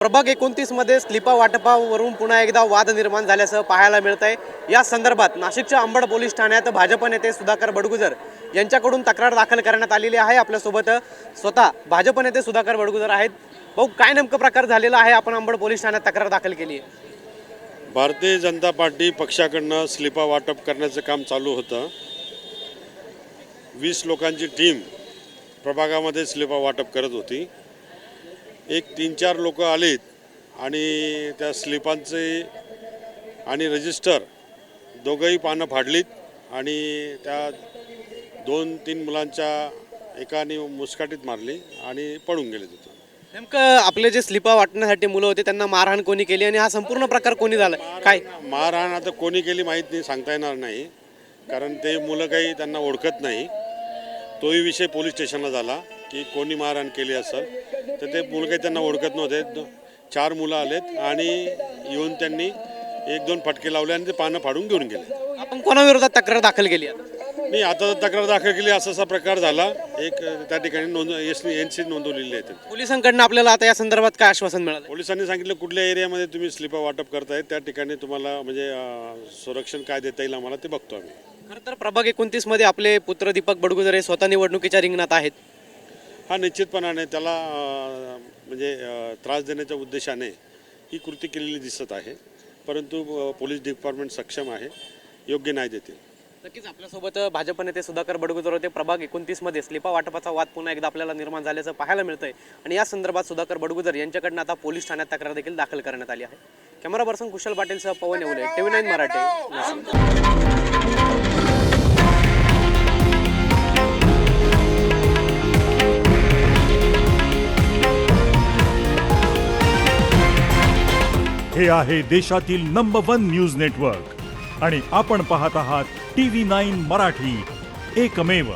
प्रभाग 29 मध्ये स्लिपा वाटपावरून पुन्हा एकदा वाद निर्माण झाल्याचं पाहायला मिळत आहे। या संदर्भात नाशिकच्या अंबड पोलीस ठाण्यात भाजप नेते सुधाकर बडगुजर यांच्याकडून तक्रार दाखल करण्यात आलेली आहे। आपल्यासोबत स्वतः भाजप नेते सुधाकर बडगुजर आहेत। भाऊ, काय नेमकं प्रकार झालेला आहे? आपण अंबड पोलीस ठाण्यात तक्रार दाखल केली आहे। भारतीय जनता पार्टी पक्षाकडनं स्लिपा वाटप करण्याचं काम चालू होतं। 20 लोकांची टीम प्रभागामध्ये स्लिपा वाटप करत होती। एक 3-4 लोक आलेत आणि त्या स्लिपांचे आणि रजिस्टर दोघंही पानं फाडलीत आणि त्या 2-3 मुलांच्या एकाने मुस्काटीत मारली आणि पळून गेले तिथून। नेमकं आपले जे स्लिपा वाटण्यासाठी मुलं होते त्यांना मारहाण कोणी केली आणि हा संपूर्ण प्रकार कोणी झाला? काय मारहाण आता कोणी केली माहीत नाही, सांगता येणार नाही, कारण ते मुलं काही त्यांना ओळखत नाही। तोही विषय पोलीस स्टेशनला झाला की कोणी मारहाण केली असेल तर ते मुलं काही त्यांना ओळखत नव्हते। 4 मुलं आलेत आणि येऊन त्यांनी 1-2 फटके लावले आणि ते पानं फाडून घेऊन गेले। आपण कोणाविरोधात तक्रार दाखल केली आहे? मी आता तक्रार दाखल केली, असा प्रकार झाला। एक त्या ठिकाणी एनसी नोंदवलेली आहे। पोलिसांकडून आपल्याला आता या संदर्भात काय आश्वासन मिळालं? पोलिसांनी सांगितलं कुठल्या एरियामध्ये तुम्ही स्लिपा वाटप करताय त्या ठिकाणी तुम्हाला म्हणजे संरक्षण काय देता येईल आम्हाला ते बघतो आम्ही। खरं तर प्रभाग 29 मध्ये आपले पुत्र दीपक बडगुजर हे स्वतः निवडणुकीच्या रिंगणात आहेत। हा निश्चितपणाने त्याला म्हणजे त्रास देण्याच्या उद्देशाने ही कृती केलेली दिसत आहे, परंतु पोलीस डिपार्टमेंट सक्षम आहे, योग्य न्याय देतील। नक्कीच आपल्यासोबत भाजप नेते सुधाकर बडगुजर होते। प्रभाग 29 मध्ये स्लिपा वाटपाचा वाद पुन्हा एकदा आपल्याला निर्माण झाल्याचं पाहायला मिळतंय आणि या संदर्भात सुधाकर बडगुजर यांच्याकडनं आता पोलीस ठाण्यात तक्रार देखील दाखल करण्यात आली आहे। कॅमेरा पर्सन कुशल पाटीलसह पवन येवले, TV9 मराठी, नाशिक। हे आहे देशातील नंबर 1 न्यूज नेटवर्क आणि आपण पाहत आहात TV9 मराठी, एकमेव।